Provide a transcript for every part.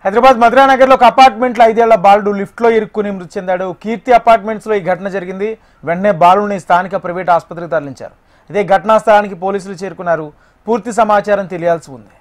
హైదరాబాద్ మధురానగర్లో ఒక అపార్ట్మెంట్లో 5 ఏళ్ల బాలుడు లిఫ్ట్లో ఇరుక్కుని మృతి చెందాడు. కీర్తి అపార్ట్మెంట్స్లో ఈ ఘటన జరిగింది. వెంటనే బాలుడిని స్థానిక ప్రైవేట్ ఆసుపత్రికి తరలించారు. ఇదే ఘటనా స్థలానికి పోలీసులు చేరుకున్నారు. పూర్తి సమాచారం తెలియాల్సి ఉంది.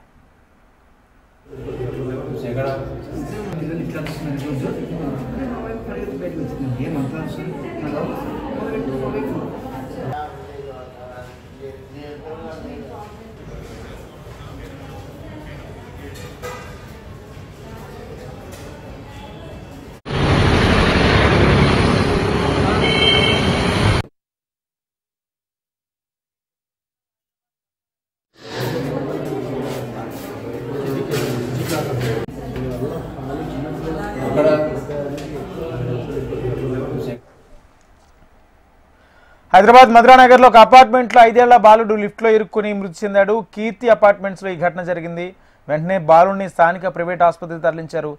హైదరాబాద్ మధురానగర్లో ఒక అపార్ట్మెంట్లో 5 ఏళ్ల బాలుడు లిఫ్ట్లో ఇరుక్కుని మృతి చెందాడు. కీర్తి అపార్ట్మెంట్స్లో ఈ ఘటన జరిగింది. వెంటనే బాలుడిని స్థానిక ప్రైవేట్ ఆసుపత్రికి తరలించారు.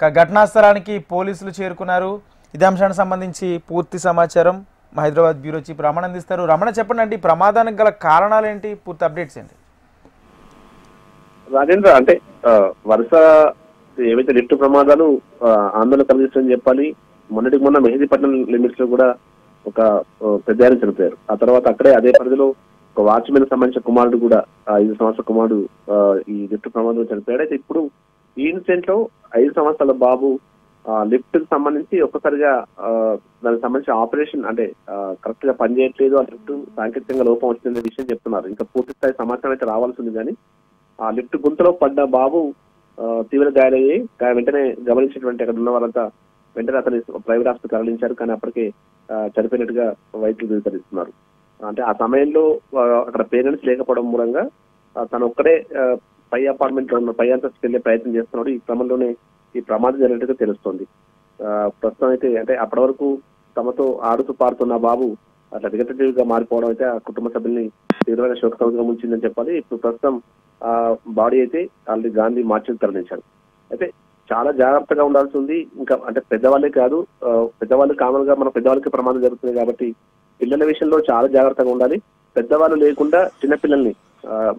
ఘటనా స్థలానికి పోలీసులు చేరుకున్నారు. ఇదే అంశానికి సంబంధించి పూర్తి సమాచారం హైదరాబాద్ బ్యూరో చీఫ్ రమణ అందిస్తారు. రమణ, చెప్పండి అండి, ప్రమాదానికి గల కారణాలు ఏంటి, పూర్తి అప్డేట్స్ ఏంటి? రాజేంద్ర, అంటే వరుస ఏవైతే లిఫ్ట్ ప్రమాదాలు ఆందోళన కలిగిస్తుందని చెప్పాలి. మొన్నటికి మొన్న మెహదీపట్నం లిమిట్స్ లో కూడా ఒక పెద్ద ఆయన చనిపోయారు. ఆ తర్వాత అక్కడే అదే పరిధిలో ఒక వాచ్మెన్ సంబంధించిన కుమారుడు కూడా 5 సంవత్సరాల కుమారుడు ఈ లిఫ్ట్ ప్రమాదంలో చనిపోయాడు. అయితే ఇప్పుడు ఈ ఇన్సిడెంట్ లో 5 సంవత్సరాల బాబు లిఫ్ట్ కి సంబంధించి ఒక్కసారిగా దానికి సంబంధించిన ఆపరేషన్ అంటే కరెక్ట్ గా పనిచేయట్లేదు, ఆ లిఫ్ట్ సాంకేతికంగా లోపం వచ్చిందనే విషయం చెప్తున్నారు. ఇంకా పూర్తి స్థాయి సమాచారం అయితే రావాల్సి ఉంది. కానీ ఆ లిఫ్ట్ గుంతలో పడ్డ బాబు తీవ్ర గాయాలయ్యి వెంటనే గమనించినటువంటి అక్కడ ఉన్న వాళ్ళంతా వెంటనే అతని ప్రైవేట్ హాస్పిటల్ తరలించారు. కానీ అప్పటికే చనిపోయినట్టుగా వైద్యులు ధృవీకరిస్తున్నారు. అంటే ఆ సమయంలో అక్కడ పేరెంట్స్ లేకపోవడం మూలంగా తను ఒక్కడే పై అపార్ట్మెంట్ లో ఉన్న పై అంతస్తుకి వెళ్లే ప్రయత్నం చేస్తున్నాడు. ఈ క్రమంలోనే ఈ ప్రమాదం జరిగినట్టుగా తెలుస్తోంది. ప్రస్తుతం అయితే అంటే అప్పటి వరకు తమతో ఆడుతూ పాడుతున్న బాబు అట్లా నెగటివ్ గా మారిపోవడం అయితే ఆ కుటుంబ సభ్యుల్ని తీవ్రమైన శోకసముద్రం ఉంచిందని చెప్పాలి. ఇప్పుడు ప్రస్తుతం బాడీ అయితే ఆల్రెడీ గాంధీ మార్చికి తరలించారు. అయితే చాలా జాగ్రత్తగా ఉండాల్సి ఉంది. ఇంకా అంటే పెద్దవాళ్ళే కాదు, పెద్దవాళ్ళు కామన్ గా మన పెద్దవాళ్ళకి ప్రమాదం జరుగుతుంది కాబట్టి పిల్లల విషయంలో చాలా జాగ్రత్తగా ఉండాలి. పెద్దవాళ్ళు లేకుండా చిన్నపిల్లల్ని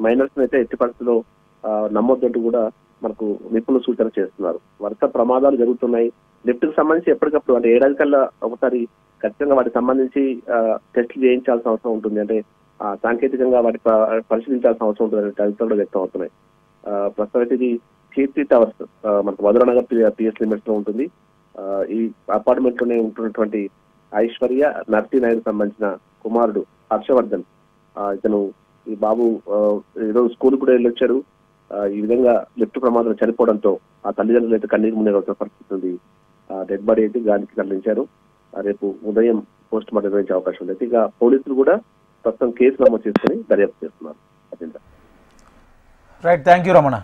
మైనర్స్ అయితే ఎట్టి పరిస్థితిలో నమ్మొద్దంటూ కూడా మనకు నిపుణులు సూచన చేస్తున్నారు. వరుస ప్రమాదాలు జరుగుతున్నాయి. లిఫ్ట్ కి సంబంధించి ఎప్పటికప్పుడు అంటే ఏడాది కల్లా ఒకసారి ఖచ్చితంగా వాటికి సంబంధించి టెస్టులు చేయించాల్సిన అవసరం ఉంటుంది. అంటే సాంకేతికంగా వాటి పరిశీలించాల్సిన అవసరం ఉంటుంది అనే అభిప్రాయాలు వ్యక్తం అవుతున్నాయి. ప్రస్తుతం అయితే ఇది కీర్తి టవర్స్ మనకు మధురానగర్ పిఎస్ లిమిట్స్ లో ఉంటుంది. ఈ అపార్ట్మెంట్ లోనే ఉంటున్నటువంటి ఐశ్వర్య నర్సీనాయుడు సంబంధించిన కుమారుడు హర్షవర్ధన్. ఇతను ఈ బాబు ఈరోజు స్కూల్ కూడా వెళ్ళొచ్చాడు. ఈ విధంగా లిఫ్ట్ ప్రమాదం చనిపోవడంతో ఆ తల్లిదండ్రులు అయితే కన్నీరు మునిగే పరిస్థితి ఉంది. డెడ్ బాడీ అయితే గాలికి తరలించారు. రేపు ఉదయం పోస్ట్ మార్టం నిర్వహించే అవకాశం ఉంది. ఇక పోలీసులు కూడా ప్రస్తుతం కేసు నమోదు చేసుకుని దర్యాప్తు చేస్తున్నారు. Right, thank you Ramana.